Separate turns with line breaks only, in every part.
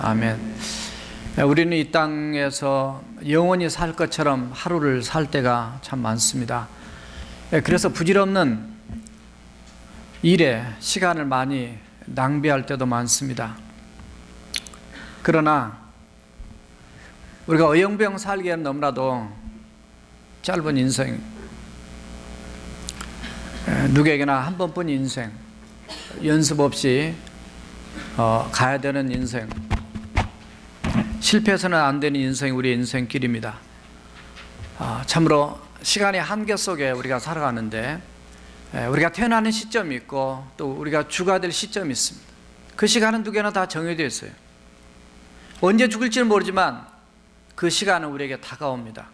아멘. 우리는 이 땅에서 영원히 살 것처럼 하루를 살 때가 참 많습니다. 그래서 부질없는 일에 시간을 많이 낭비할 때도 많습니다. 그러나 우리가 어영부영 살기에는 너무나도 짧은 인생, 누구에게나 한 번뿐인 인생, 연습 없이 가야 되는 인생, 실패해서는 안 되는 인생이 우리의 인생길입니다. 참으로 시간의 한계 속에 우리가 살아가는데 우리가 태어나는 시점이 있고 또 우리가 주가 될 시점이 있습니다. 그 시간은 누구나 다 정해져 있어요. 언제 죽을지는 모르지만 그 시간은 우리에게 다가옵니다.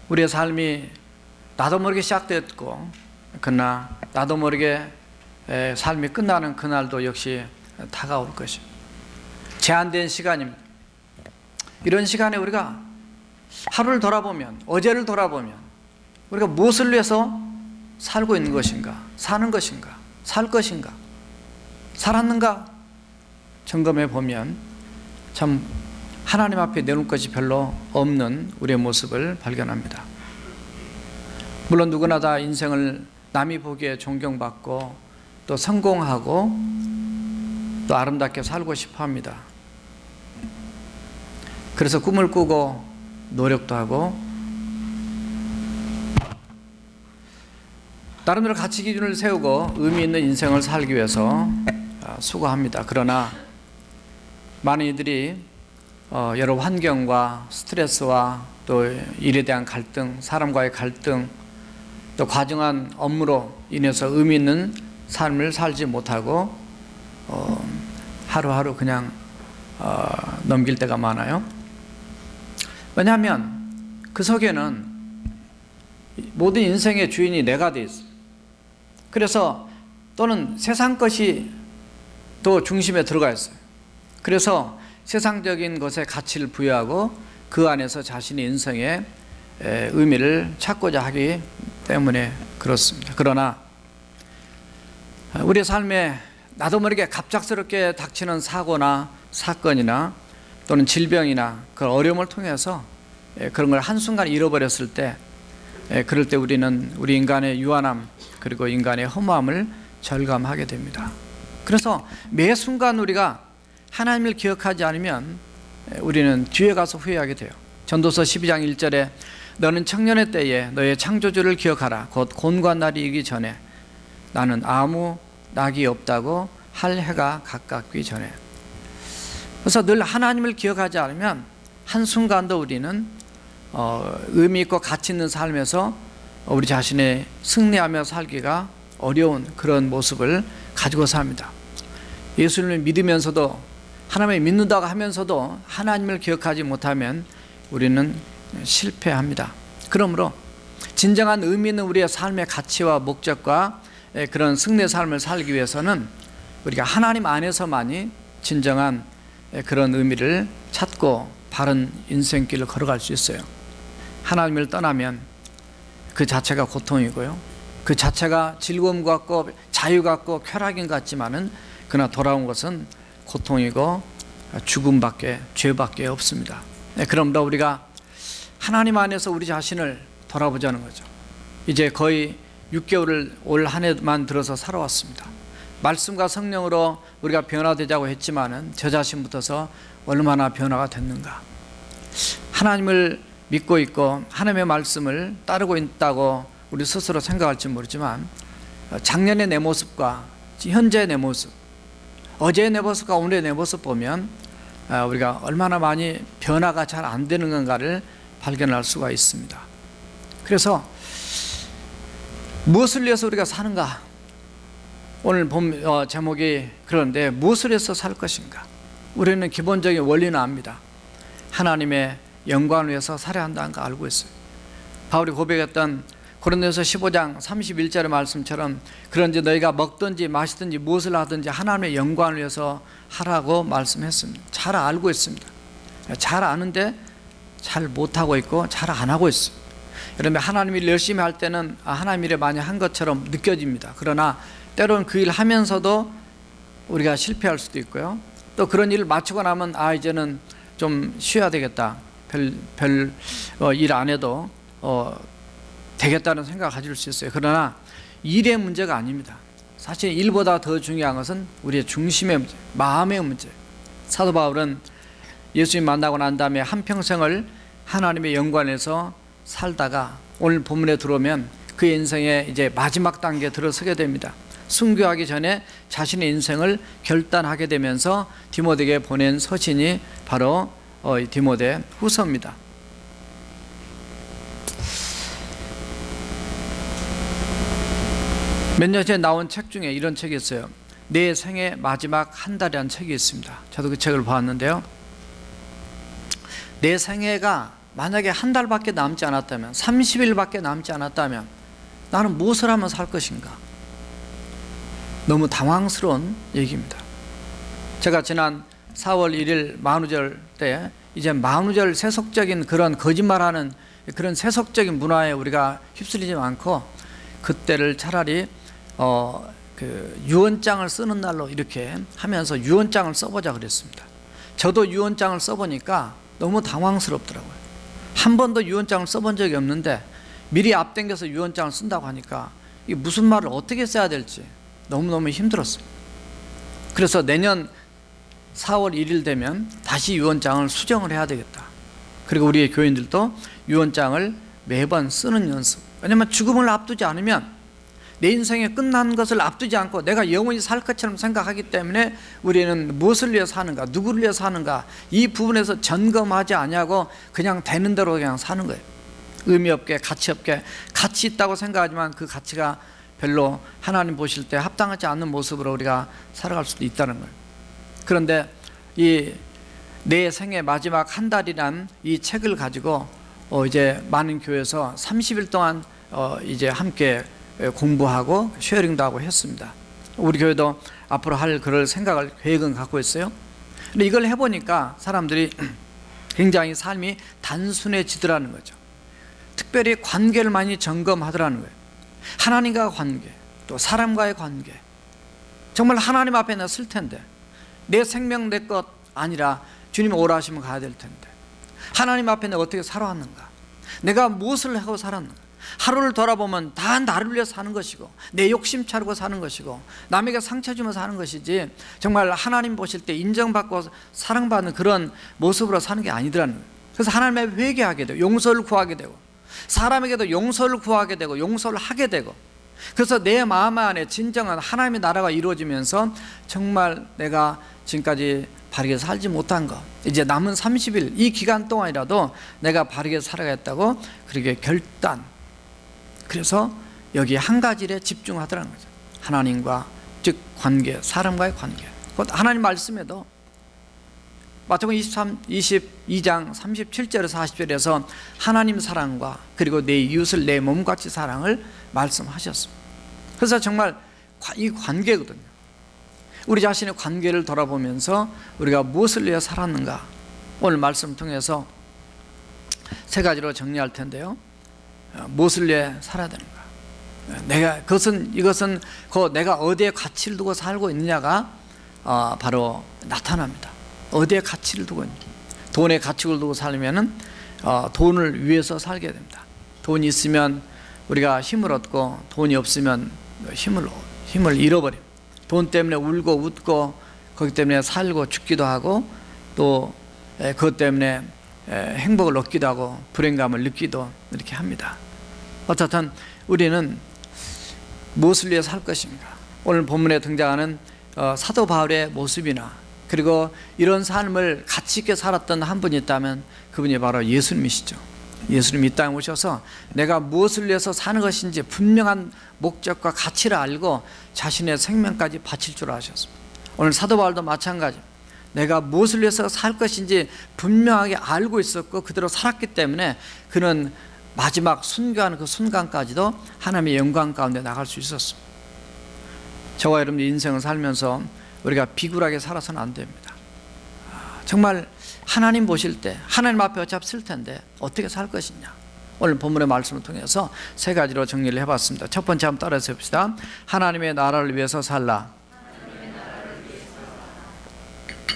우리의 삶이 나도 모르게 시작됐고 그러나 나도 모르게 삶이 끝나는 그날도 역시 다가올 것입니다. 제한된 시간입니다. 이런 시간에 우리가 하루를 돌아보면, 어제를 돌아보면 우리가 무엇을 위해서 살고 있는 것인가, 사는 것인가, 살 것인가, 살았는가 점검해 보면 참 하나님 앞에 내놓을 것이 별로 없는 우리의 모습을 발견합니다. 물론 누구나 다 인생을 남이 보기에 존경받고 또 성공하고 또 아름답게 살고 싶어 합니다. 그래서 꿈을 꾸고 노력도 하고 나름대로 가치 기준을 세우고 의미 있는 인생을 살기 위해서 수고합니다. 그러나 많은 이들이 여러 환경과 스트레스와 또 일에 대한 갈등, 사람과의 갈등, 또 과중한 업무로 인해서 의미 있는 삶을 살지 못하고 하루하루 그냥 넘길 때가 많아요. 왜냐하면 그 속에는 모든 인생의 주인이 내가 돼 있어요. 그래서 또는 세상 것이 또 중심에 들어가 있어요. 그래서 세상적인 것에 가치를 부여하고 그 안에서 자신의 인생의 의미를 찾고자 하기 때문에 그렇습니다. 그러나 우리의 삶에 나도 모르게 갑작스럽게 닥치는 사고나 사건이나 또는 질병이나 그 어려움을 통해서 그런 걸 한순간 잃어버렸을 때, 그럴 때 우리는 우리 인간의 유한함 그리고 인간의 허무함을 절감하게 됩니다. 그래서 매 순간 우리가 하나님을 기억하지 않으면 우리는 뒤에 가서 후회하게 돼요. 전도서 12장 1절에 너는 청년의 때에 너의 창조주를 기억하라. 곧 곤고한 날이 이기 전에 나는 아무 낙이 없다고 할 해가 가깝기 전에. 그래서 늘 하나님을 기억하지 않으면 한순간도 우리는 의미 있고 가치 있는 삶에서 우리 자신의 승리하며 살기가 어려운 그런 모습을 가지고 삽니다. 예수님을 믿으면서도 하나님을 믿는다고 하면서도 하나님을 기억하지 못하면 우리는 실패합니다. 그러므로 진정한 의미 있는 우리의 삶의 가치와 목적과 그런 승리의 삶을 살기 위해서는 우리가 하나님 안에서만이 진정한 그런 의미를 찾고 바른 인생길을 걸어갈 수 있어요. 하나님을 떠나면 그 자체가 고통이고요, 그 자체가 즐거움 같고 자유 같고 쾌락인 것 같지만은 그러나 돌아온 것은 고통이고 죽음밖에, 죄밖에 없습니다. 그러므로 우리가 하나님 안에서 우리 자신을 돌아보자는 거죠. 이제 거의 6개월을 올 한 해만 들어서 살아왔습니다. 말씀과 성령으로 우리가 변화되자고 했지만은 저 자신부터서 얼마나 변화가 됐는가. 하나님을 믿고 있고 하나님의 말씀을 따르고 있다고 우리 스스로 생각할지 모르지만 작년의 내 모습과 현재의 내 모습, 어제의 내 모습과 오늘의 내 모습 보면 우리가 얼마나 많이 변화가 잘 안 되는 건가를 발견할 수가 있습니다. 그래서 무엇을 위해서 우리가 사는가? 오늘 제목이 그런데 무엇을 위해서 살 것인가? 우리는 기본적인 원리는 압니다. 하나님의 영광을 위해서 살아야 한다는 거 알고 있어요. 바울이 고백했던 고린도서 15장 31절의 말씀처럼 그런지 너희가 먹든지 마시든지 무엇을 하든지 하나님의 영광을 위해서 하라고 말씀했습니다. 잘 알고 있습니다. 잘 아는데 잘 못하고 있고 잘 안 하고 있어요. 여러분, 하나님 일 열심히 할 때는 하나님 일을 많이 한 것처럼 느껴집니다. 그러나 때로는 그 일 하면서도 우리가 실패할 수도 있고요, 또 그런 일을 마치고 나면 이제는 좀 쉬어야 되겠다, 별 일 안 해도 되겠다는 생각을 가질 수 있어요. 그러나 일의 문제가 아닙니다. 사실 일보다 더 중요한 것은 우리의 중심의 문제, 마음의 문제. 사도 바울은 예수님 만나고 난 다음에 한평생을 하나님의 영광에서 살다가 오늘 본문에 들어오면 그의 인생의 이제 마지막 단계에 들어서게 됩니다. 순교하기 전에 자신의 인생을 결단하게 되면서 디모데에게 보낸 서신이 바로 디모데 후서입니다. 몇 년 전에 나온 책 중에 이런 책이 있어요. 내 생의 마지막 한 달이라는 책이 있습니다. 저도 그 책을 봤는데요, 내 생애가 만약에 한 달밖에 남지 않았다면, 30일밖에 남지 않았다면 나는 무엇을 하면 살 것인가? 너무 당황스러운 얘기입니다. 제가 지난 4월 1일 만우절 때 이제 만우절 세속적인 그런 거짓말하는 그런 세속적인 문화에 우리가 휩쓸리지 않고 그때를 차라리 유언장을 쓰는 날로 이렇게 하면서 유언장을 써보자 그랬습니다. 저도 유언장을 써보니까 너무 당황스럽더라고요. 한 번도 유언장을 써본 적이 없는데 미리 앞당겨서 유언장을 쓴다고 하니까 이게 무슨 말을 어떻게 써야 될지 너무너무 힘들었어요. 그래서 내년 4월 1일 되면 다시 유언장을 수정을 해야 되겠다. 그리고 우리의 교인들도 유언장을 매번 쓰는 연습. 왜냐하면 죽음을 앞두지 않으면, 내 인생에 끝난 것을 앞두지 않고 내가 영원히 살 것처럼 생각하기 때문에 우리는 무엇을 위해서 사는가, 누구를 위해서 사는가, 이 부분에서 점검하지 않냐고 그냥 되는 대로 그냥 사는 거예요. 의미 없게, 가치 없게. 가치 있다고 생각하지만 그 가치가 별로 하나님 보실 때 합당하지 않는 모습으로 우리가 살아갈 수도 있다는 거예요. 그런데 이 내 생의 마지막 한 달이란 이 책을 가지고 이제 많은 교회에서 30일 동안 이제 함께 공부하고 쉐어링도 하고 했습니다. 우리 교회도 앞으로 할 그럴 생각을, 계획은 갖고 있어요. 근데 이걸 해보니까 사람들이 굉장히 삶이 단순해지더라는 거죠. 특별히 관계를 많이 점검하더라는 거예요. 하나님과의 관계, 또 사람과의 관계. 정말 하나님 앞에 나 쓸 텐데, 내 생명 내 것 아니라 주님 오라 하시면 가야 될 텐데, 하나님 앞에 내가 어떻게 살아왔는가, 내가 무엇을 하고 살았는가. 하루를 돌아보면 다 나를 위해 사는 것이고, 내 욕심 차리고 사는 것이고, 남에게 상처 주면서 사는 것이지 정말 하나님 보실 때 인정받고 사랑받는 그런 모습으로 사는 게 아니더라는 거예요. 그래서 하나님 앞에 회개하게 되고, 용서를 구하게 되고, 사람에게도 용서를 구하게 되고, 용서를 하게 되고, 그래서 내 마음 안에 진정한 하나님의 나라가 이루어지면서 정말 내가 지금까지 바르게 살지 못한 것, 이제 남은 30일 이 기간 동안이라도 내가 바르게 살아야겠다고 그렇게 결단. 그래서 여기 한 가지 일에 집중하더라는 거죠. 하나님과, 즉 관계, 사람과의 관계. 곧 하나님 말씀에도 마태복음 22장 37절에서 40절에서 하나님 사랑과 그리고 내 이웃을 내 몸같이 사랑을 말씀하셨습니다. 그래서 정말 이 관계거든요. 우리 자신의 관계를 돌아보면서 우리가 무엇을 위해 살았는가, 오늘 말씀을 통해서 세 가지로 정리할 텐데요. 무엇을 위해 살아야 되는가, 이것은 내가 어디에 가치를 두고 살고 있느냐가 바로 나타납니다. 어디에 가치를 두고 있는지. 돈에 가치를 두고 살면은 돈을 위해서 살게 됩니다. 돈이 있으면 우리가 힘을 얻고, 돈이 없으면 힘을 잃어버립니다. 돈 때문에 울고 웃고, 거기 때문에 살고 죽기도 하고, 또 그것 때문에 행복을 얻기도 하고 불행감을 느끼도 이렇게 합니다. 어쨌든 우리는 무엇을 위해 살 것인가. 오늘 본문에 등장하는 사도 바울의 모습이나, 그리고 이런 삶을 가치 있게 살았던 한 분이 있다면 그분이 바로 예수님이시죠. 예수님이 이 땅에 오셔서 내가 무엇을 위해서 사는 것인지 분명한 목적과 가치를 알고 자신의 생명까지 바칠 줄 아셨습니다. 오늘 사도 바울도 마찬가지, 내가 무엇을 위해서 살 것인지 분명하게 알고 있었고 그대로 살았기 때문에 그는 마지막 순교하는 그 순간까지도 하나님의 영광 가운데 나갈 수 있었습니다. 저와 여러분의 인생을 살면서 우리가 비굴하게 살아서는 안 됩니다. 정말 하나님 보실 때, 하나님 앞에 어차피 쓸 텐데 어떻게 살 것이냐. 오늘 본문의 말씀을 통해서 세 가지로 정리를 해봤습니다. 첫 번째 한번 따라서 해봅시다. 하나님의 나라를 위해서 살라.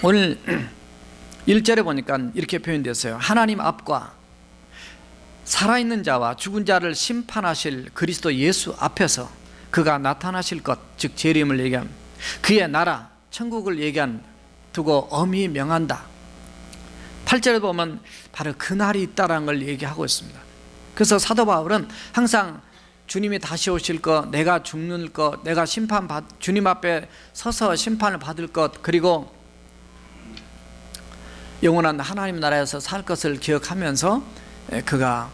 오늘 1절에 보니까 이렇게 표현됐어요. 하나님 앞과 살아있는 자와 죽은 자를 심판하실 그리스도 예수 앞에서 그가 나타나실 것, 즉 재림을 얘기합니다. 그의 나라 천국을 두고 엄히 명한다. 8절에 보면 바로 그 날이 있다라는 걸 얘기하고 있습니다. 그래서 사도 바울은 항상 주님이 다시 오실 것, 내가 죽는 것, 내가 주님 앞에 서서 심판을 받을 것, 그리고 영원한 하나님 나라에서 살 것을 기억하면서 그가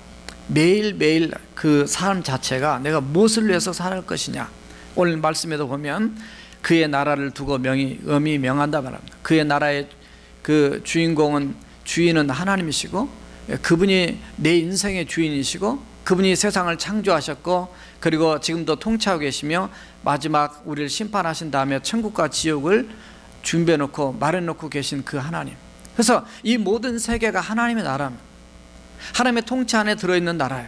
매일매일 그 삶 자체가 내가 무엇을 위해서 살 것이냐. 오늘 말씀에도 보면 그의 나라를 두고 엄히 명한다 말합니다. 그의 나라의 그 주인은 하나님이시고, 그분이 내 인생의 주인이시고, 그분이 세상을 창조하셨고, 그리고 지금도 통치하고 계시며 마지막 우리를 심판하신 다음에 천국과 지옥을 준비해놓고 마련해놓고 계신 그 하나님. 그래서 이 모든 세계가 하나님의 나라입니다. 하나님의 통치 안에 들어있는 나라예요.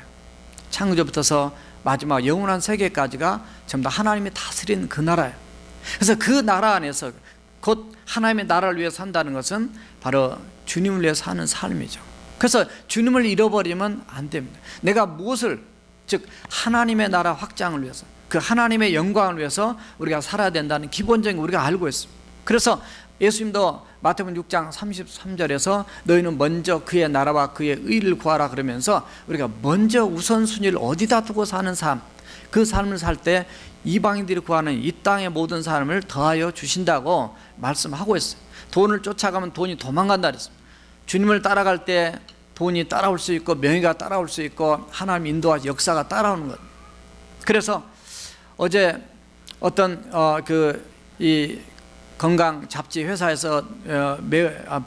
창조부터서 마지막 영원한 세계까지가 전부 다 하나님이 다스리는 그 나라예요. 그래서 그 나라 안에서 곧 하나님의 나라를 위해 산다는 것은 바로 주님을 위해 사는 삶이죠. 그래서 주님을 잃어버리면 안 됩니다. 내가 무엇을, 즉 하나님의 나라 확장을 위해서, 그 하나님의 영광을 위해서 우리가 살아야 된다는 기본적인 우리가 알고 있습니다. 그래서 예수님도 마태복음 6장 33절에서 너희는 먼저 그의 나라와 그의 의를 구하라 그러면서 우리가 먼저 우선순위를 어디다 두고 사는 삶, 그 삶을 살 때 이방인들이 구하는 이 땅의 모든 삶을 더하여 주신다고 말씀하고 있어요. 돈을 쫓아가면 돈이 도망간다 그랬습니다. 주님을 따라갈 때 돈이 따라올 수 있고 명예가 따라올 수 있고 하나님 인도와 역사가 따라오는 것. 그래서 어제 어떤 이 건강 잡지 회사에서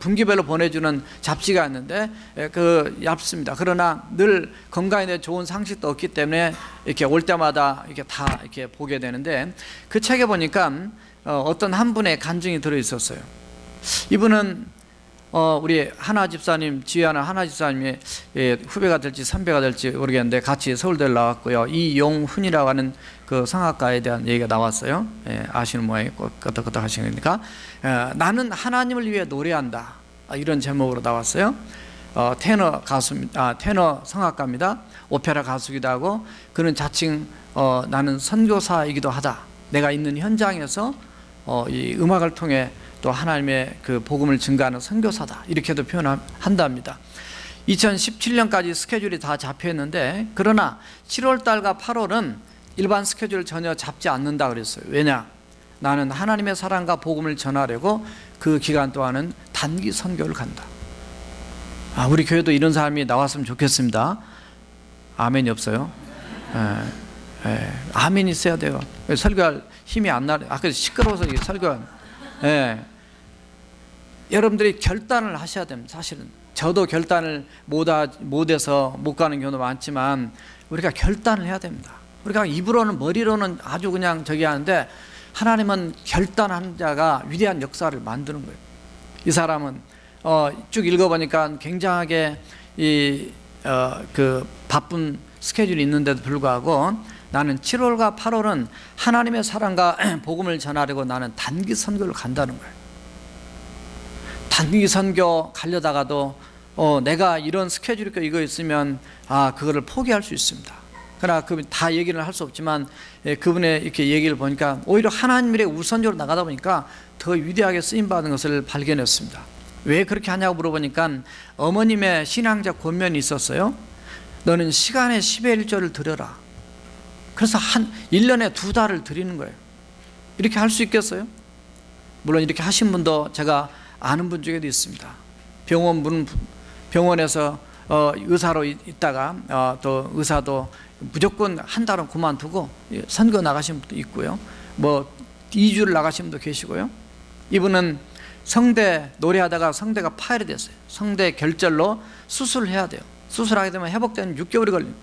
분기별로 보내주는 잡지가 있는데 그 얇습니다. 그러나 늘 건강에 대해 좋은 상식도 없기 때문에 이렇게 올 때마다 이렇게 다 이렇게 보게 되는데, 그 책에 보니까 어떤 한 분의 간증이 들어 있었어요. 이분은 우리 하나 집사님, 지휘하는 하나 집사님이 후배가 될지 선배가 될지 모르겠는데 같이 서울대를 나왔고요. 이용훈이라고 하는 그 성악가에 대한 얘기가 나왔어요. 아시는 모양이 끄덕끄덕 하시는 거니까. 나는 하나님을 위해 노래한다, 이런 제목으로 나왔어요. 테너 성악가입니다. 오페라 가수기도 하고, 그는 자칭 나는 선교사이기도 하다. 내가 있는 현장에서 이 음악을 통해 또 하나님의 그 복음을 증가하는 선교사다, 이렇게도 표현한답니다. 2017년까지 스케줄이 다 잡혀 있는데, 그러나 7월 달과 8월은 일반 스케줄을 전혀 잡지 않는다 그랬어요. 왜냐? 나는 하나님의 사랑과 복음을 전하려고 그 기간 동안은 단기 선교를 간다. 우리 교회도 이런 사람이 나왔으면 좋겠습니다. 아멘이 없어요? 아멘이 있어야 돼요. 설교할 힘이 안 나요. 아까 시끄러워서 설교. 여러분들이 결단을 하셔야 됩니다. 사실은 저도 결단을 못해서 못 가는 경우도 많지만 우리가 결단을 해야 됩니다. 우리가 입으로는 머리로는 아주 그냥 저기 하는데, 하나님은 결단한 자가 위대한 역사를 만드는 거예요. 이 사람은 쭉 읽어보니까 굉장하게 그 바쁜 스케줄이 있는데도 불구하고 나는 7월과 8월은 하나님의 사랑과 복음을 전하려고 나는 단기 선교를 간다는 거예요. 단기 선교 가려다가도 내가 이런 스케줄이 이거 있으면 그거를 포기할 수 있습니다. 그러나 다 얘기를 할 수 없지만 그분의 이렇게 얘기를 보니까 오히려 하나님의 우선적으로 나가다 보니까 더 위대하게 쓰임받은 것을 발견했습니다. 왜 그렇게 하냐고 물어보니까 어머님의 신앙적 권면이 있었어요. 너는 시간의 10의 1조를 드려라. 그래서 1년에 2달을 드리는 거예요. 이렇게 할 수 있겠어요? 물론 이렇게 하신 분도 제가 아는 분 중에도 있습니다. 병원에서 의사로 있다가 또 의사도 무조건 한 달은 그만두고 선거 나가신 분도 있고요. 뭐 2주를 나가신 분도 계시고요. 이분은 성대 노래하다가 성대가 파열이 됐어요. 성대 결절로 수술을 해야 돼요. 수술하게 되면 회복되는 6개월이 걸립니다.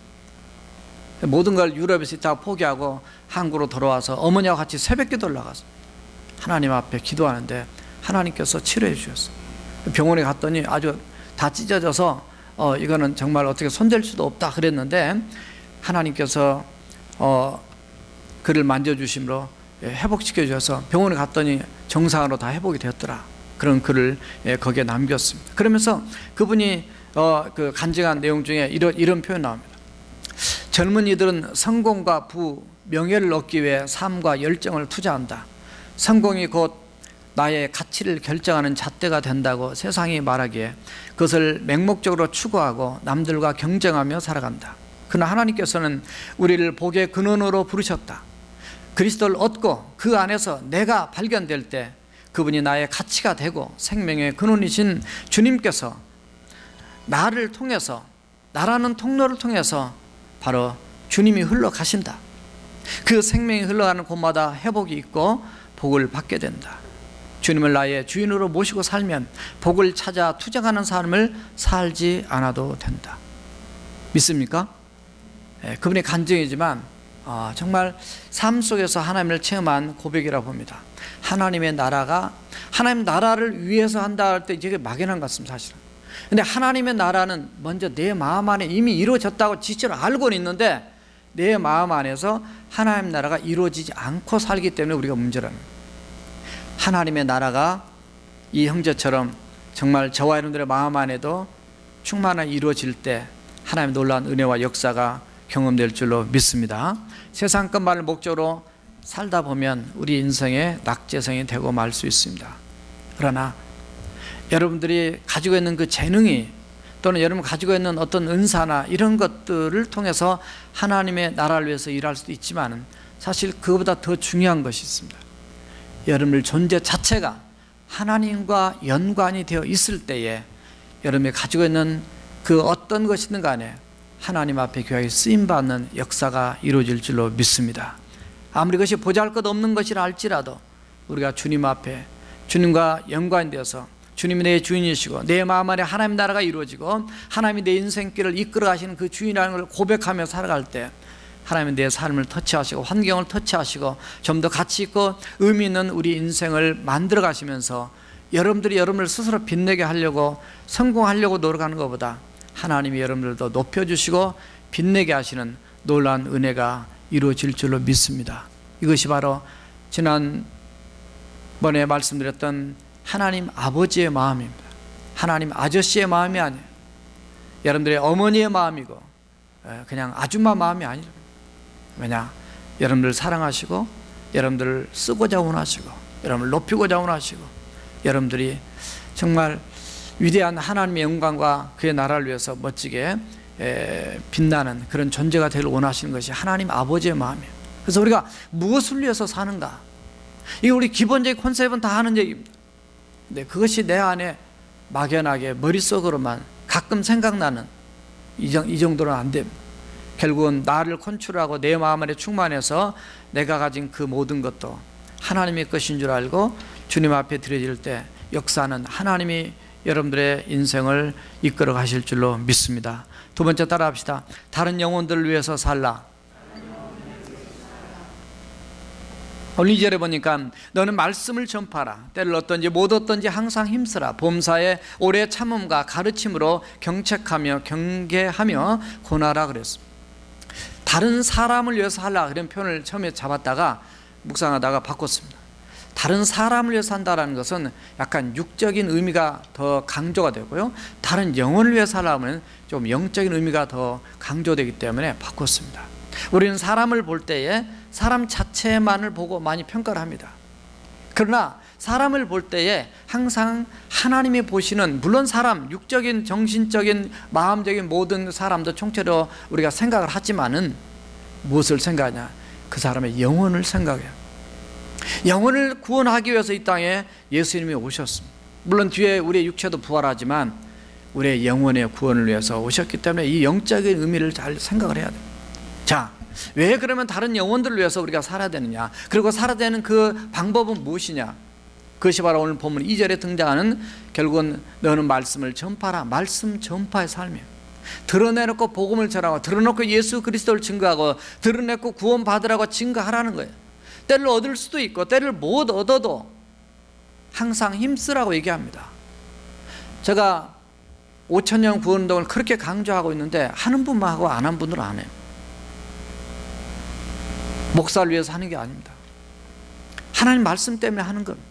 모든 걸 유럽에서 있다가 포기하고 한국으로 돌아와서 어머니와 같이 새벽 기도를 나갔어요. 하나님 앞에 기도하는데 하나님께서 치료해 주셨어요. 병원에 갔더니 아주 다 찢어져서 이거는 정말 어떻게 손댈 수도 없다 그랬는데, 하나님께서 그를 만져주심으로 회복시켜 주셔서 병원에 갔더니 정상으로 다 회복이 되었더라. 그런 글을 거기에 남겼습니다. 그러면서 그분이 그 간증한 내용 중에 이런 표현 나옵니다. 젊은이들은 성공과 부, 명예를 얻기 위해 삶과 열정을 투자한다. 성공이 곧 나의 가치를 결정하는 잣대가 된다고 세상이 말하기에 그것을 맹목적으로 추구하고 남들과 경쟁하며 살아간다. 그러나 하나님께서는 우리를 복의 근원으로 부르셨다. 그리스도를 얻고 그 안에서 내가 발견될 때 그분이 나의 가치가 되고 생명의 근원이신 주님께서 나를 통해서, 나라는 통로를 통해서 바로 주님이 흘러가신다. 그 생명이 흘러가는 곳마다 회복이 있고 복을 받게 된다. 주님을 나의 주인으로 모시고 살면 복을 찾아 투쟁하는 삶을 살지 않아도 된다. 믿습니까? 그분의 간증이지만 정말 삶 속에서 하나님을 체험한 고백이라고 봅니다. 하나님의 나라를 위해서 한다 할 때 이게 막연한 것 같습니다, 사실은. 근데 하나님의 나라는 먼저 내 마음 안에 이미 이루어졌다고 지체로 알고는 있는데 내 마음 안에서 하나님 나라가 이루어지지 않고 살기 때문에 우리가 문제라는 거예요. 하나님의 나라가 이 형제처럼 정말 저와 여러분들의 마음 안에도 충만하게 이루어질 때 하나님의 놀라운 은혜와 역사가 경험될 줄로 믿습니다. 세상 것만을 목적으로 살다 보면 우리 인생의 낙제성이 되고 말 수 있습니다. 그러나 여러분들이 가지고 있는 그 재능이 또는 여러분 가지고 있는 어떤 은사나 이런 것들을 통해서 하나님의 나라를 위해서 일할 수도 있지만 사실 그보다 더 중요한 것이 있습니다. 여러분의 존재 자체가 하나님과 연관이 되어 있을 때에 여러분이 가지고 있는 그 어떤 것이든 간에 하나님 앞에 귀하게 쓰임받는 역사가 이루어질 줄로 믿습니다. 아무리 그것이 보잘것없는 것이라 할지라도 우리가 주님 앞에 주님과 연관되어서 주님이 내 주인이시고 내 마음 안에 하나님 나라가 이루어지고 하나님이 내 인생길을 이끌어 가시는 그 주인이라는 걸 고백하며 살아갈 때 하나님은 내 삶을 터치하시고 환경을 터치하시고 좀 더 가치 있고 의미 있는 우리 인생을 만들어 가시면서 여러분들이 여러분을 스스로 빛내게 하려고 성공하려고 노력하는 것보다 하나님이 여러분들을 더 높여주시고 빛내게 하시는 놀라운 은혜가 이루어질 줄로 믿습니다. 이것이 바로 지난번에 말씀드렸던 하나님 아버지의 마음입니다. 하나님 아저씨의 마음이 아니에요. 여러분들의 어머니의 마음이고 그냥 아줌마 마음이 아니에요. 왜냐? 여러분들을 사랑하시고 여러분들을 쓰고자 원하시고 여러분을 높이고자 원하시고 여러분들이 정말 위대한 하나님의 영광과 그의 나라를 위해서 멋지게 빛나는 그런 존재가 되길 원하시는 것이 하나님 아버지의 마음이에요. 그래서 우리가 무엇을 위해서 사는가? 이게 우리 기본적인 컨셉은 다 하는 얘기입니다. 근데 그것이 내 안에 막연하게 머릿속으로만 가끔 생각나는 이 정도는 안 됩니다. 결국은 나를 컨트롤하고 내 마음 안에 충만해서 내가 가진 그 모든 것도 하나님의 것인 줄 알고 주님 앞에 드려질 때 역사는 하나님이 여러분들의 인생을 이끌어 가실 줄로 믿습니다. 두 번째 따라 합시다. 다른 영혼들을 위해서 살라. 오늘 2절에 보니까 너는 말씀을 전파하라. 때를 얻든지 못 얻든지 항상 힘쓰라. 범사에 오래 참음과 가르침으로 경책하며 경계하며 권하라 그랬습니다. 다른 사람을 위해서 하라 그런 표현을 처음에 잡았다가 묵상하다가 바꿨습니다. 다른 사람을 위해서 한다는 것은 약간 육적인 의미가 더 강조가 되고요, 다른 영혼을 위해서 하려면 좀 영적인 의미가 더 강조되기 때문에 바꿨습니다. 우리는 사람을 볼 때에 사람 자체만을 보고 많이 평가를 합니다. 그러나 사람을 볼 때에 항상 하나님이 보시는, 물론 사람, 육적인, 정신적인, 마음적인 모든 사람도 총체로 우리가 생각을 하지만은 무엇을 생각하냐? 그 사람의 영혼을 생각해요. 영혼을 구원하기 위해서 이 땅에 예수님이 오셨습니다. 물론 뒤에 우리의 육체도 부활하지만 우리의 영혼의 구원을 위해서 오셨기 때문에 이 영적인 의미를 잘 생각을 해야 돼요. 자, 왜 그러면 다른 영혼들을 위해서 우리가 살아야 되느냐? 그리고 살아야 되는 그 방법은 무엇이냐? 그것이 바로 오늘 본문 2절에 등장하는, 결국은 너는 말씀을 전파하라. 말씀 전파의 삶이에요. 드러내놓고 복음을 전하고, 드러내놓고 예수 그리스도를 증거하고, 드러내놓고 구원받으라고 증거하라는 거예요. 때를 얻을 수도 있고 때를 못 얻어도 항상 힘쓰라고 얘기합니다. 제가 5,000년 구원운동을 그렇게 강조하고 있는데 하는 분만 하고 안 한 분들은 안 해요. 목사를 위해서 하는 게 아닙니다. 하나님 말씀 때문에 하는 겁니다.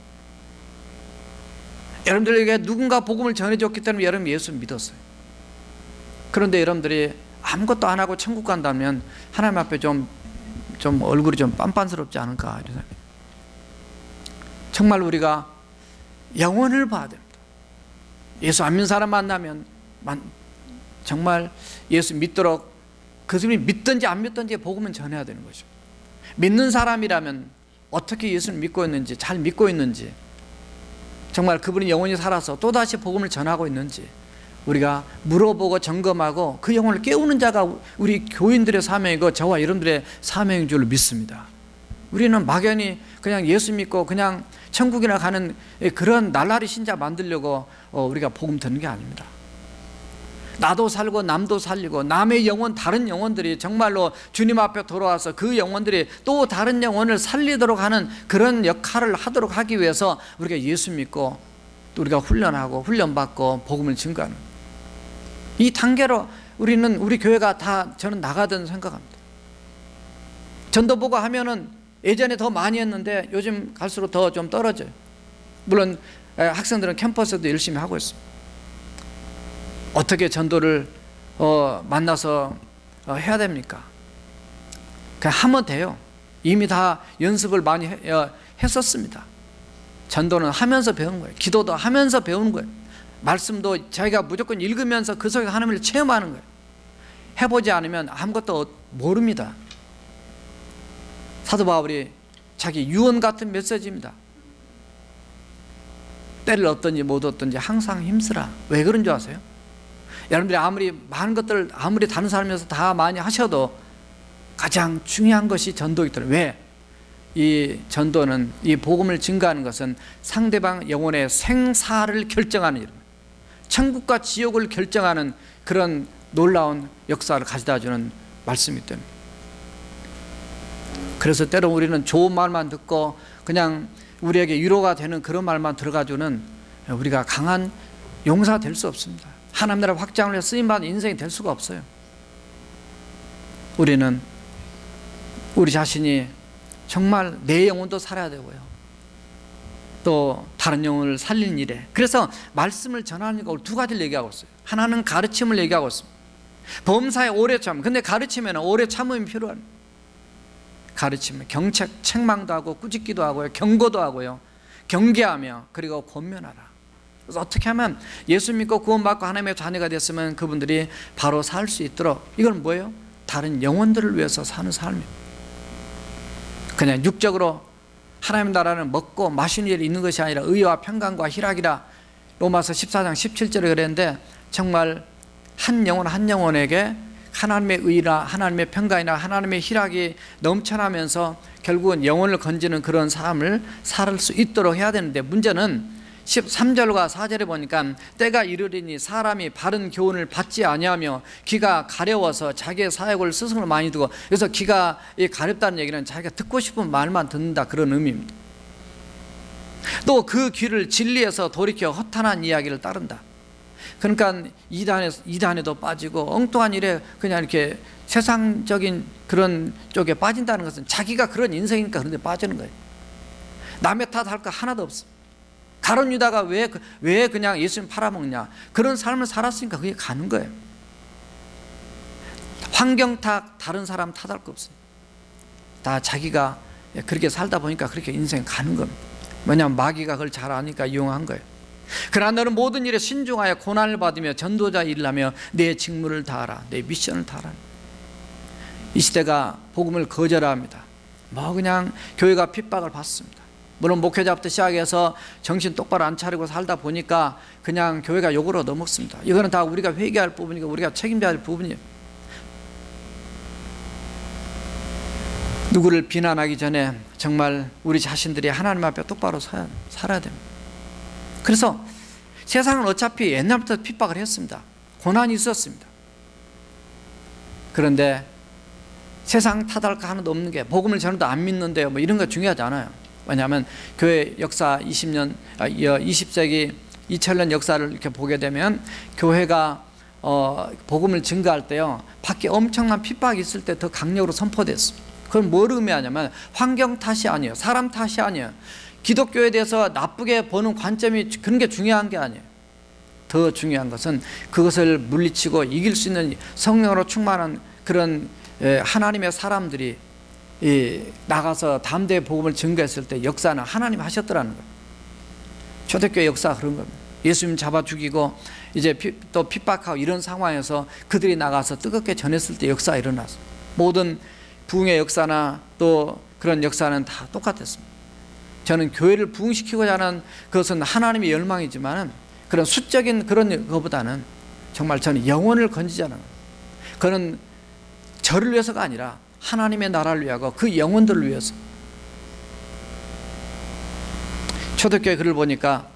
여러분들에게 누군가 복음을 전해줬기 때문에 여러분 예수 믿었어요. 그런데 여러분들이 아무것도 안 하고 천국 간다면 하나님 앞에 좀 얼굴이 좀 빤빤스럽지 않을까. 정말 우리가 영혼을 봐야 됩니다. 예수 안 믿는 사람 만나면 정말 예수 믿도록 그 사람이 믿든지 안 믿든지 복음은 전해야 되는 거죠. 믿는 사람이라면 어떻게 예수를 믿고 있는지, 잘 믿고 있는지, 정말 그분이 영혼이 살아서 또다시 복음을 전하고 있는지 우리가 물어보고 점검하고 그 영혼을 깨우는 자가 우리 교인들의 사명이고 저와 여러분들의 사명인 줄 믿습니다. 우리는 막연히 그냥 예수 믿고 그냥 천국이나 가는 그런 날라리 신자 만들려고 우리가 복음 듣는 게 아닙니다. 나도 살고 남도 살리고 남의 영혼, 다른 영혼들이 정말로 주님 앞에 돌아와서 그 영혼들이 또 다른 영혼을 살리도록 하는 그런 역할을 하도록 하기 위해서 우리가 예수 믿고 또 우리가 훈련하고 훈련받고 복음을 증거하는 이 단계로 우리는 우리 교회가 다 저는 나가든 생각합니다. 전도보고 하면은 예전에 더 많이 했는데 요즘 갈수록 더 좀 떨어져요. 물론 학생들은 캠퍼스도 열심히 하고 있습니다. 어떻게 전도를 만나서 해야 됩니까? 그냥 하면 돼요. 이미 다 연습을 많이 했었습니다. 전도는 하면서 배우는 거예요. 기도도 하면서 배우는 거예요. 말씀도 자기가 무조건 읽으면서 그 속에 하나님을 체험하는 거예요. 해보지 않으면 아무것도 모릅니다. 사도 바울이 자기 유언 같은 메시지입니다. 때를 얻든지 못 얻든지 항상 힘쓰라. 왜 그런 줄 아세요? 여러분들이 아무리 많은 것들 아무리 다른 사람이어서 다 많이 하셔도 가장 중요한 것이 전도이더라고요. 왜? 이 전도는, 이 복음을 증거하는 것은 상대방 영혼의 생사를 결정하는 일, 천국과 지옥을 결정하는 그런 놀라운 역사를 가져다주는 말씀이기 때문에. 그래서 때로 우리는 좋은 말만 듣고 그냥 우리에게 위로가 되는 그런 말만 들어가주는 우리가 강한 용사 될 수 없습니다. 하나님 나라 확장을 해서 쓰임받는 인생이 될 수가 없어요. 우리는 우리 자신이 정말 내 영혼도 살아야 되고요, 또 다른 영혼을 살리는 일에, 그래서 말씀을 전하는 거 두 가지를 얘기하고 있어요. 하나는 가르침을 얘기하고 있습니다. 범사에 오래 참, 근데 가르치면 오래 참음이 필요한, 가르치면 경책, 책망도 하고 꾸짖기도 하고요, 경고도 하고요, 경계하며 그리고 권면하라. 그래서 어떻게 하면 예수 믿고 구원받고 하나님의 자녀가 됐으면 그분들이 바로 살 수 있도록, 이건 뭐예요? 다른 영혼들을 위해서 사는 삶입니다. 그냥 육적으로 하나님 나라는 먹고 마시는 일이 있는 것이 아니라 의와 평강과 희락이라, 로마서 14장 17절에 그랬는데, 정말 한 영혼 한 영혼에게 하나님의 의나 하나님의 평강이나 하나님의 희락이 넘쳐나면서 결국은 영혼을 건지는 그런 삶을 살 수 있도록 해야 되는데, 문제는 13절과 4절에 보니까 때가 이르리니 사람이 바른 교훈을 받지 아니하며 귀가 가려워서 자기의 사역을 스승으로 많이 두고, 그래서 귀가 가렵다는 얘기는 자기가 듣고 싶은 말만 듣는다, 그런 의미입니다. 또 그 귀를 진리에서 돌이켜 허탄한 이야기를 따른다. 그러니까 이단에도 빠지고 엉뚱한 일에 그냥 이렇게 세상적인 그런 쪽에 빠진다는 것은 자기가 그런 인생이니까 그런 데 빠지는 거예요. 남의 탓할 거 하나도 없어. 가룟 유다가 왜 그냥 예수님 팔아먹냐, 그런 삶을 살았으니까 그게 가는 거예요. 환경 탓, 다른 사람 탓할 거 없어요. 다 자기가 그렇게 살다 보니까 그렇게 인생 가는 겁니다. 왜냐하면 마귀가 그걸 잘 아니까 이용한 거예요. 그러나 너는 모든 일에 신중하여 고난을 받으며 전도자 일을 하며 내 직무를 다하라, 내 미션을 다하라. 이 시대가 복음을 거절합니다. 그냥 교회가 핍박을 받습니다. 물론 목회자부터 시작해서 정신 똑바로 안 차리고 살다 보니까 그냥 교회가 욕을 얻어먹습니다. 이거는 다 우리가 회개할 부분이고 우리가 책임져야 할 부분이에요. 누구를 비난하기 전에 정말 우리 자신들이 하나님 앞에 똑바로 살아야 됩니다. 그래서 세상은 어차피 옛날부터 핍박을 했습니다. 고난이 있었습니다. 그런데 세상 탓할 거 하나도 없는 게, 복음을 전해도 안 믿는데요, 이런 거 중요하지 않아요. 왜냐하면 교회 역사 20세기 2000년 역사를 이렇게 보게 되면 교회가 복음을 증거할 때요, 밖에 엄청난 핍박이 있을 때 더 강력으로 선포됐습니다. 그건 뭘 의미하냐면 환경 탓이 아니에요, 사람 탓이 아니에요. 기독교에 대해서 나쁘게 보는 관점이 그런 게 중요한 게 아니에요. 더 중요한 것은 그것을 물리치고 이길 수 있는 성령으로 충만한 그런 하나님의 사람들이 나가서 담대히 복음을 증거했을 때 역사는 하나님 하셨더라는 거예요. 초대교회 역사가 그런 겁니다. 예수님 잡아 죽이고 이제 또 핍박하고 이런 상황에서 그들이 나가서 뜨겁게 전했을 때 역사가 일어났어요. 모든 부흥의 역사나 또 그런 역사는 다 똑같았습니다. 저는 교회를 부흥시키고자 하는 그것은 하나님의 열망이지만 그런 수적인 그런 것보다는 정말 저는 영혼을 건지자는 거예요. 그는 저를 위해서가 아니라 하나님의 나라를 위하고 그 영혼들을 위해서. 초대교회 글을 보니까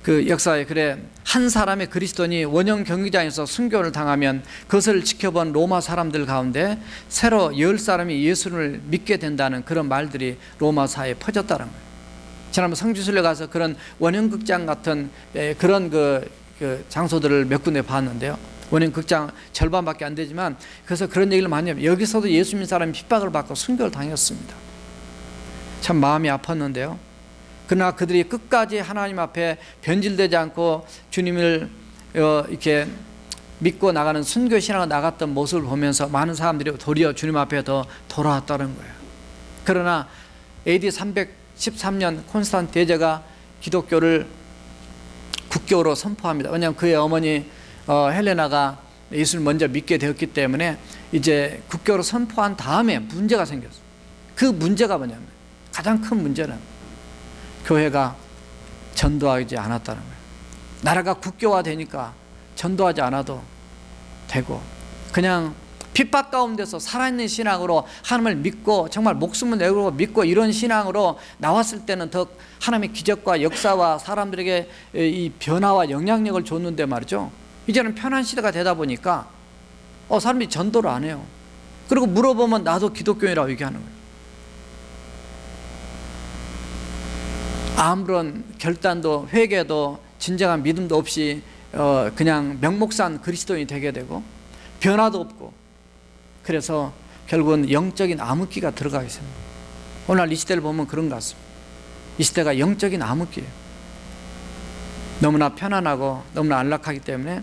그 역사에 그래 한 사람의 그리스도인이 원형 경기장에서 순교를 당하면 그것을 지켜본 로마 사람들 가운데 새로 10사람이 예수를 믿게 된다는 그런 말들이 로마 사회에 퍼졌다는 거예요. 지난번 성지순례 가서 그런 원형극장 같은 그런 그 장소들을 몇 군데 봤는데요. 원형극장 절반밖에 안 되지만 그래서 그런 얘기를 많이 해요. 여기서도 예수 믿는 사람이 핍박을 받고 순교를 당했습니다. 참 마음이 아팠는데요. 그러나 그들이 끝까지 하나님 앞에 변질되지 않고 주님을 이렇게 믿고 나가는 순교 신앙을 나갔던 모습을 보면서 많은 사람들이 도리어 주님 앞에 더 돌아왔다는 거예요. 그러나 AD 313년 콘스탄 대제가 기독교를 국교로 선포합니다. 왜냐하면 그의 어머니 헬레나가 예수를 먼저 믿게 되었기 때문에 이제 국교로 선포한 다음에 문제가 생겼어요. 그 문제가 뭐냐면 가장 큰 문제는 교회가 전도하지 않았다는 거예요. 나라가 국교화되니까 전도하지 않아도 되고 그냥 핍박 가운데서 살아있는 신앙으로 하나님을 믿고 정말 목숨을 내고 믿고 이런 신앙으로 나왔을 때는 더 하나님의 기적과 역사와 사람들에게 이 변화와 영향력을 줬는데 말이죠. 이제는 편한 시대가 되다 보니까 사람들이 전도를 안 해요. 그리고 물어보면 나도 기독교인이라고 얘기하는 거예요. 아무런 결단도 회개도 진정한 믿음도 없이 그냥 명목상 그리스도인이 되게 되고 변화도 없고 그래서 결국은 영적인 암흑기가 들어가게 됩니다. 오늘 이 시대를 보면 그런 것 같습니다. 이 시대가 영적인 암흑기예요. 너무나 편안하고 너무나 안락하기 때문에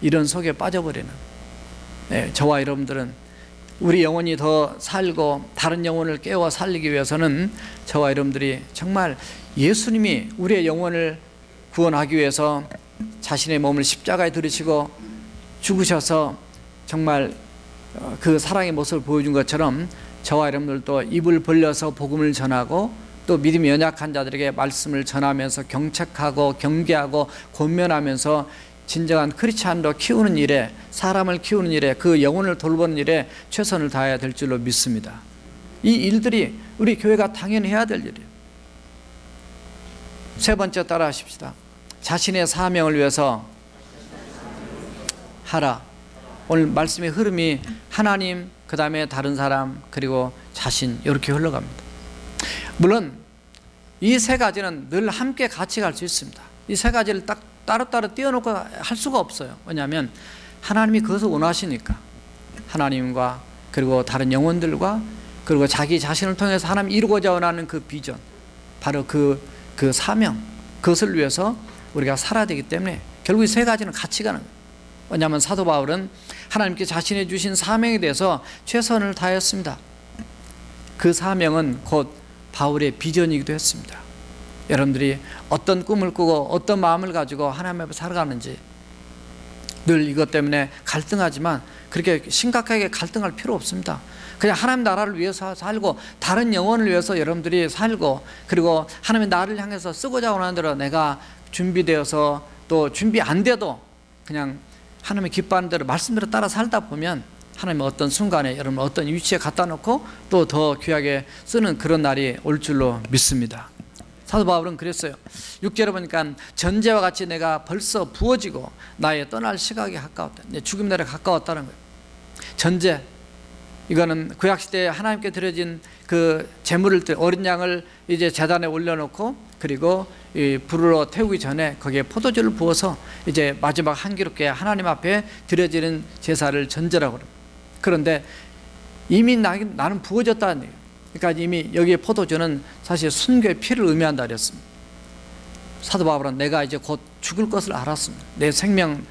이런 속에 빠져버리는 저와 여러분들은 우리 영혼이 더 살고 다른 영혼을 깨워 살리기 위해서는 저와 여러분들이 정말 예수님이 우리의 영혼을 구원하기 위해서 자신의 몸을 십자가에 들이시고 죽으셔서 정말 그 사랑의 모습을 보여준 것처럼 저와 여러분들도 입을 벌려서 복음을 전하고 또 믿음이 연약한 자들에게 말씀을 전하면서 경책하고 경계하고 권면하면서 진정한 크리스찬으로 키우는 일에 사람을 키우는 일에 그 영혼을 돌보는 일에 최선을 다해야 될 줄로 믿습니다. 이 일들이 우리 교회가 당연히 해야 될 일이에요. 세 번째 따라 하십시다. 자신의 사명을 위해서 하라. 오늘 말씀의 흐름이 하나님, 그 다음에 다른 사람, 그리고 자신 이렇게 흘러갑니다. 물론 이 세 가지는 늘 함께 같이 갈 수 있습니다. 이 세 가지를 딱 따로따로 띄워놓고 할 수가 없어요. 왜냐하면 하나님이 그것을 원하시니까 하나님과 그리고 다른 영혼들과 그리고 자기 자신을 통해서 하나님이 이루고자 원하는 그 비전, 바로 그 사명, 그것을 위해서 우리가 살아야 되기 때문에 결국 이 세 가지는 같이 가는 거예요. 왜냐하면 사도 바울은 하나님께 자신이 주신 사명에 대해서 최선을 다했습니다. 그 사명은 곧 바울의 비전이기도 했습니다. 여러분들이 어떤 꿈을 꾸고 어떤 마음을 가지고 하나님 앞에 살아가는지 늘 이것 때문에 갈등하지만 그렇게 심각하게 갈등할 필요 없습니다. 그냥 하나님 나라를 위해서 살고 다른 영혼을 위해서 여러분들이 살고 그리고 하나님의 나를 향해서 쓰고자 원하는 대로 내가 준비되어서 또 준비 안 돼도 그냥 하나님의 기뻐하는 대로 말씀대로 따라 살다 보면 하나님의 어떤 순간에 여러분 어떤 위치에 갖다 놓고 또 더 귀하게 쓰는 그런 날이 올 줄로 믿습니다. 사도 바울은 그랬어요. 6절에 보니까 전제와 같이 내가 벌써 부어지고 나의 떠날 시각이 가까웠다. 죽음 날에 가까웠다는 거예요. 전제, 이거는 구약시대에 하나님께 드려진 그 제물을 어린 양을 이제 제단에 올려놓고 그리고 이 불으로 태우기 전에 거기에 포도주를 부어서 이제 마지막 한기롭게 하나님 앞에 드려지는 제사를 전제라고 합니다. 그런데 이미 나는 부어졌다는 얘기예요. 그러니까 이미 여기에 포도주는 사실 순교의 피를 의미한다 그랬습니다. 사도 바울은 내가 이제 곧 죽을 것을 알았습니다. 내 생명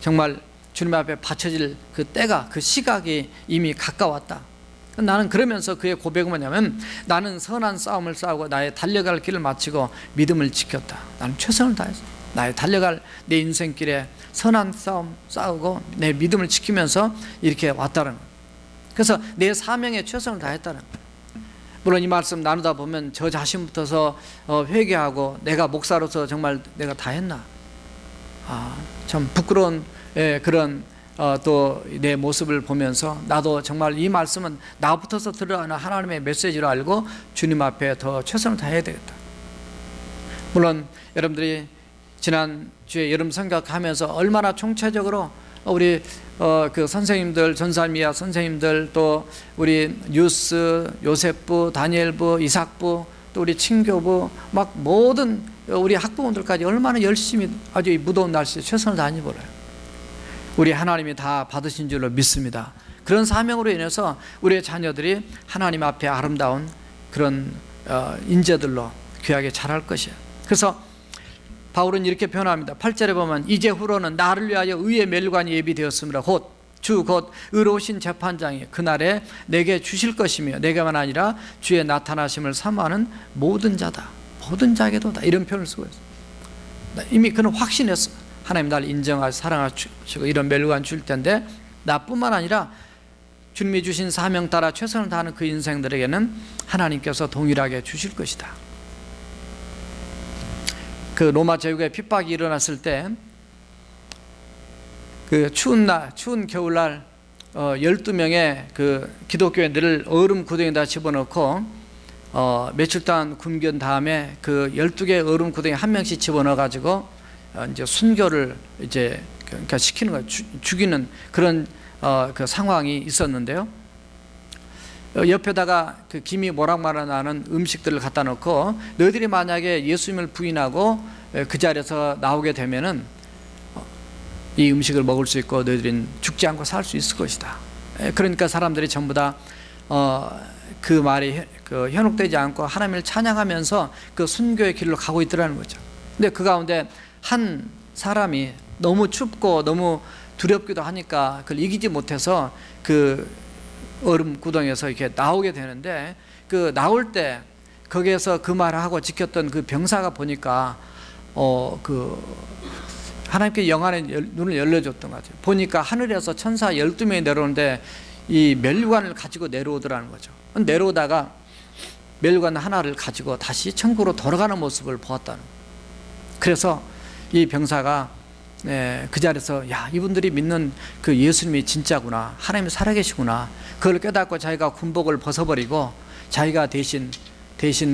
정말 주님 앞에 바쳐질 그 때가, 그 시각이 이미 가까웠다. 나는 그러면서 그의 고백은 뭐냐면, 나는 선한 싸움을 싸우고 나의 달려갈 길을 마치고 믿음을 지켰다. 나는 최선을 다했어. 나의 달려갈 내 인생길에 선한 싸움 싸우고 내 믿음을 지키면서 이렇게 왔다는 거예요. 그래서 내 사명에 최선을 다했다는 거예요. 물론 이 말씀 나누다 보면 저 자신부터서 회개하고 내가 목사로서 정말 내가 다 했나, 참 부끄러운 그런 또 내 모습을 보면서 나도 정말 이 말씀은 나부터서 들어가는 하나님의 메시지로 알고 주님 앞에 더 최선을 다해야 되겠다. 물론 여러분들이 지난주에 여름 생각하면서 얼마나 총체적으로 우리 그 선생님들, 전사미아 선생님들, 또 우리 뉴스, 요셉부, 다니엘부, 이삭부, 또 우리 친교부, 막 모든 우리 학부모들까지 얼마나 열심히 아주 이 무더운 날씨에 최선을 다하니 몰라요. 우리 하나님이 다 받으신 줄로 믿습니다. 그런 사명으로 인해서 우리의 자녀들이 하나님 앞에 아름다운 그런 인재들로 귀하게 자랄 것이에요. 그래서 바울은 이렇게 표현합니다. 8절에 보면 이제 후로는 나를 위하여 의의 멸관이 예비되었습니다. 곧 의로우신 재판장이 그날에 내게 주실 것이며 내게만 아니라 주의 나타나심을 사모하는 모든 자다. 모든 자에게도다. 이런 표현을 쓰고 있어요. 이미 그는 확신했어요. 하나님 나를 인정하시고 사랑하시고 이런 멸관 줄 텐데, 나뿐만 아니라 주님이 주신 사명 따라 최선을 다하는 그 인생들에게는 하나님께서 동일하게 주실 것이다. 그 로마 제국의 핍박이 일어났을 때 그 추운 겨울날 12명의 그 기독교인들을 얼음 구덩이에다 집어넣고 며칠 동안 굶긴 다음에 그 12개의 얼음 구덩이에 한 명씩 집어넣어 가지고 이제 순교를 이제 그러니까 시키는 거예요. 죽이는 그런 그 상황이 있었는데요. 옆에다가 그 김이 모락마락 나는 음식들을 갖다 놓고 너희들이 만약에 예수님을 부인하고 그 자리에서 나오게 되면은 이 음식을 먹을 수 있고 너희들은 죽지 않고 살 수 있을 것이다. 그러니까 사람들이 전부 다 그 말이 그 현혹되지 않고 하나님을 찬양하면서 그 순교의 길로 가고 있더라는 거죠. 근데 그 가운데 한 사람이 너무 춥고 너무 두렵기도 하니까 그걸 이기지 못해서 그 얼음 구덩이에서 이렇게 나오게 되는데, 그 나올 때 거기에서 그 말을 하고 지켰던 그 병사가 보니까 그 하나님께 영안의 눈을 열려줬던 것 같아요. 보니까 하늘에서 천사 12명이 내려오는데 이 멸관을 가지고 내려오더라는 거죠. 내려오다가 멸관 하나를 가지고 다시 천국으로 돌아가는 모습을 보았다는 거예요. 그래서 이 병사가 그 자리에서 야, 이분들이 믿는 그 예수님이 진짜구나, 하나님이 살아계시구나, 그걸 깨닫고 자기가 군복을 벗어버리고 자기가 대신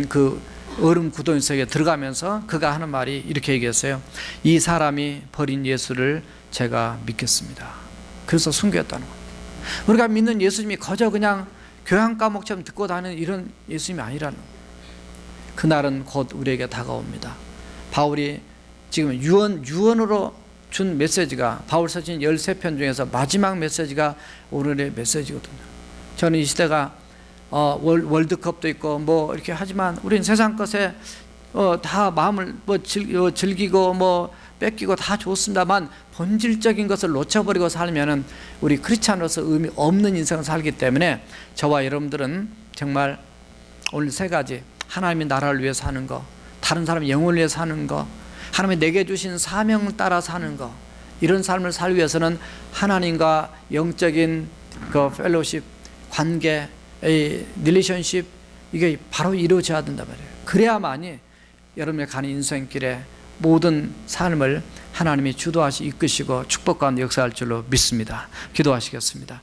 그 얼음 구덩이 속에 들어가면서 그가 하는 말이 이렇게 얘기했어요. 이 사람이 버린 예수를 제가 믿겠습니다. 그래서 순교했다는 거예요. 우리가 믿는 예수님이 거저 그냥 교양 과목처럼 듣고 다니는 이런 예수님이 아니라는 거예요. 그날은 곧 우리에게 다가옵니다. 바울이 지금 유언으로 준 메시지가 바울 서신 13편 중에서 마지막 메시지가 오늘의 메시지거든요. 저는 이 시대가 월드컵도 있고 뭐 이렇게 하지만 우리는 세상 것에 다 마음을 뭐 즐기고 뭐 뺏기고 다 좋습니다만 본질적인 것을 놓쳐버리고 살면은 우리 크리스찬으로서 의미 없는 인생을 살기 때문에 저와 여러분들은 정말 오늘 세 가지, 하나님의 나라를 위해 사는 거, 다른 사람의 영혼을 위해 사는 거, 하나님이 내게 주신 사명을 따라 사는 거, 이런 삶을 살기 위해서는 하나님과 영적인 그 펠로십, 관계, 릴레이션십, 이게 바로 이루어져야 된단 말이에요. 그래야만이 여러분의 가는 인생길에 모든 삶을 하나님이 주도하시 이끄시고 축복 가운데 역사할 줄로 믿습니다. 기도하시겠습니다.